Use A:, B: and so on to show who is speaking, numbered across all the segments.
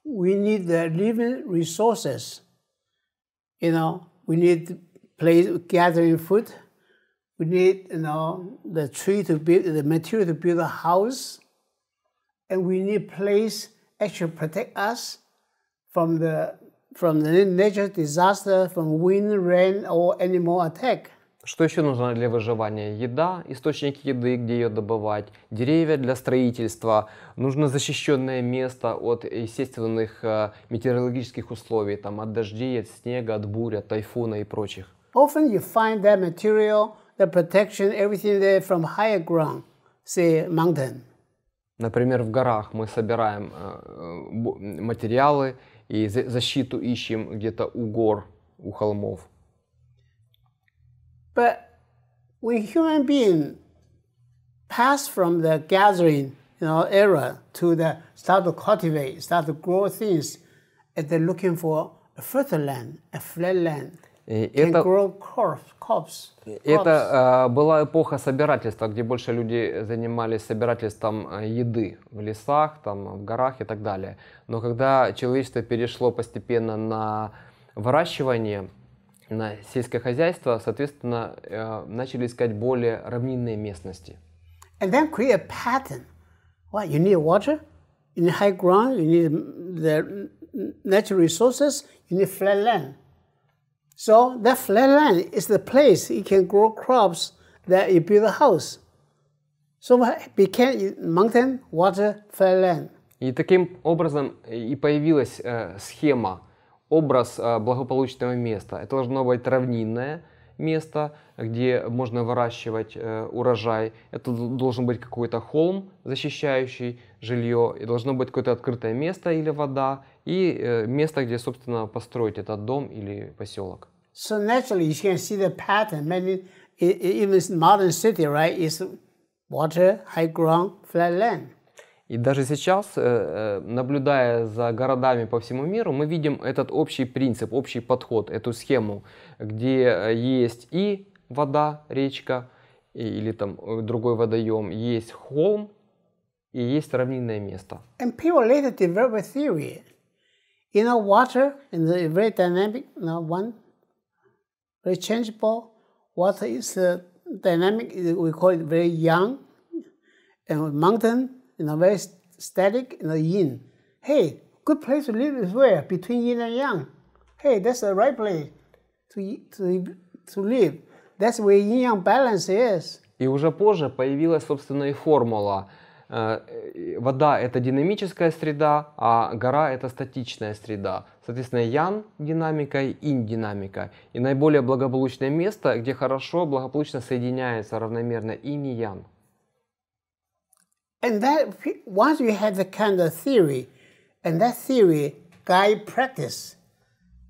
A: we need the living resources. You know, we need place gathering food. We need, you know, the tree to build, the material to build a house, and we need place actually protect us from the natural disaster, from wind, rain, or animal attack.
B: Что еще нужно для выживания? Еда, источник еды, где ее добывать, деревья для строительства, нужно защищенное место от естественных метеорологических условий, там, от дождей, от снега, от бурь, от тайфуна и прочих.
A: Often you find that material, the protection, everything there from higher ground, say mountain.
B: Например, в горах мы собираем материалы и защиту ищем где-то у гор, у холмов.
A: But when human beings pass from the gathering, era to the start to cultivate, start to grow things, and they're looking for a fertile land, a flat land, can grow crops.
B: Это была эпоха собирательства, где больше люди занимались собирательством еды в лесах, там, в горах и так далее. Но когда человечество перешло постепенно на выращивание, на сельское хозяйство, соответственно, начали искать более равнинные местности.
A: And then create a pattern. What? You need water, you need high ground, you need the natural resources, you need flat land. So that flat land is the place you can grow crops that you build a house. So what became mountain, water, flat land.
B: И таким образом и появилась схема, образ благополучного места. Это должно быть равнинное место, где можно выращивать урожай. Это должен быть какой-то холм, защищающий жилье. И должно быть какое-то открытое место или вода. И место, где, собственно, построить этот дом или поселок.
A: So naturally, you can see the pattern. Many, even modern city, right, is water, high ground, flat land.
B: И даже сейчас, наблюдая за городами по всему миру, мы видим этот общий принцип, общий подход, эту схему, где есть и вода, речка, или там другой водоем, есть холм и есть равнинное место.
A: And people later develop a theory. Water is very dynamic, one, very changeable. Water is dynamic, we call it very young. And mountain, very static, yin. Hey, good place to live is where? Between yin and yang. Hey, that's the right place to live. That's where yin-yang balance is.
B: И уже позже появилась, собственно, и формула. Вода – это динамическая среда, а гора – это статичная среда. Соответственно, ян – динамика и инь – динамика. И наиболее благополучное место, где хорошо, благополучно соединяется равномерно инь и ян.
A: And that, once you have the kind of theory, and that theory guide practice,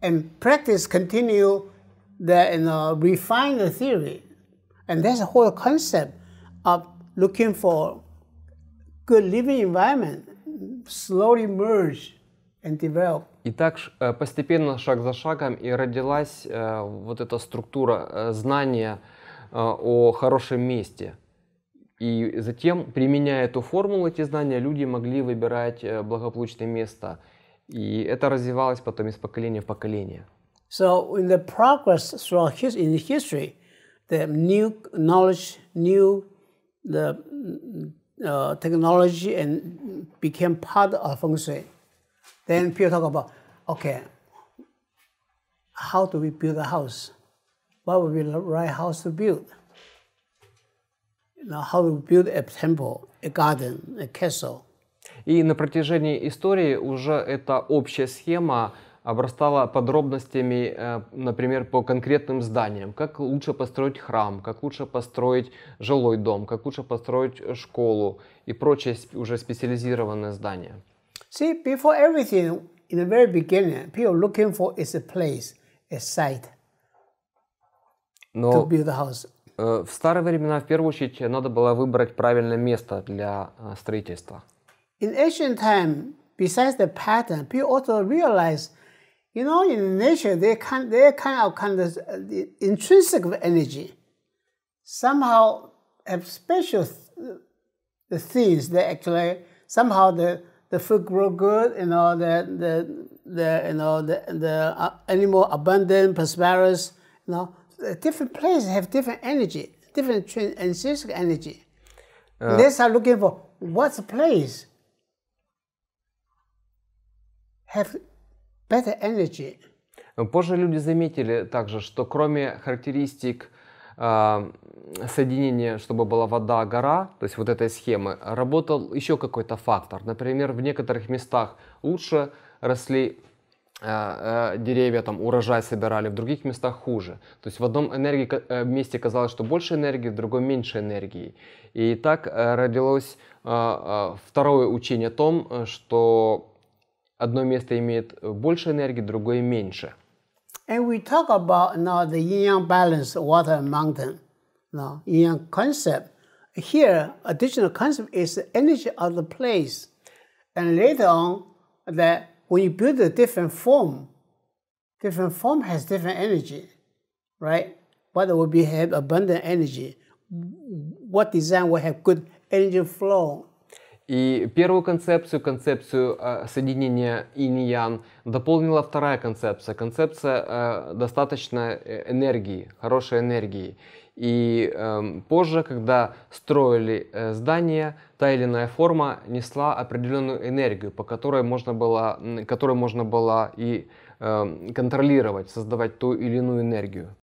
A: and practice continue refine the theory, and that's the whole concept of looking for good living environment, slowly merge and develop.
B: И так постепенно, шаг за шагом, и родилась вот эта структура знания о хорошем месте. И затем, применяя эту формулу, эти знания, люди могли выбирать благополучное место. И это развивалось потом из поколения в поколение.
A: So in the progress throughout in history, the new knowledge, technology, and became part of feng shui. Then people talk about, okay, how do we build a house? What would be the right house to build? How to build a temple, a garden, a castle.
B: И на протяжении истории уже эта общая схема обрастала подробностями, например, по конкретным зданиям. Как лучше построить храм, как лучше построить жилой дом, как лучше построить школу и прочие уже специализированные здания.
A: See, before everything, in the very beginning, people looking for is a place, a site to build a house.
B: В старые времена, в первую очередь, надо было выбрать правильное место для строительства.
A: In ancient time, besides the pattern, people also realize, in nature, they're kind of intrinsic energy. Somehow have special things that actually, somehow the food grow good, the animal abundant, prosperous, different places have different energy, different intrinsic energy. They start looking for what's the place have better energy.
B: Позже люди заметили также, что кроме характеристик соединения, чтобы была вода, гора, то есть вот этой схемы, работал еще какой-то фактор. Например, в некоторых местах лучше росли деревья, там урожай собирали, в других местах хуже. То есть в одном месте казалось, что больше энергии, в другом меньше энергии. И так родилось второе учение о том, что одно место имеет больше энергии, другое меньше.
A: And we talk about now the yin-yang balance, water and mountain, yin-yang concept. Here, additional concept is the energy of the place. And later on, that when you build a different form has different energy, right? What will have abundant energy? What design will have good energy flow?
B: И первую концепцию соединения инь-ян дополнила вторая концепция достаточной энергии, хорошей энергии. И позже, когда строили здания, та или иная форма несла определенную энергию, которой можно было и контролировать, создавать ту или иную энергию.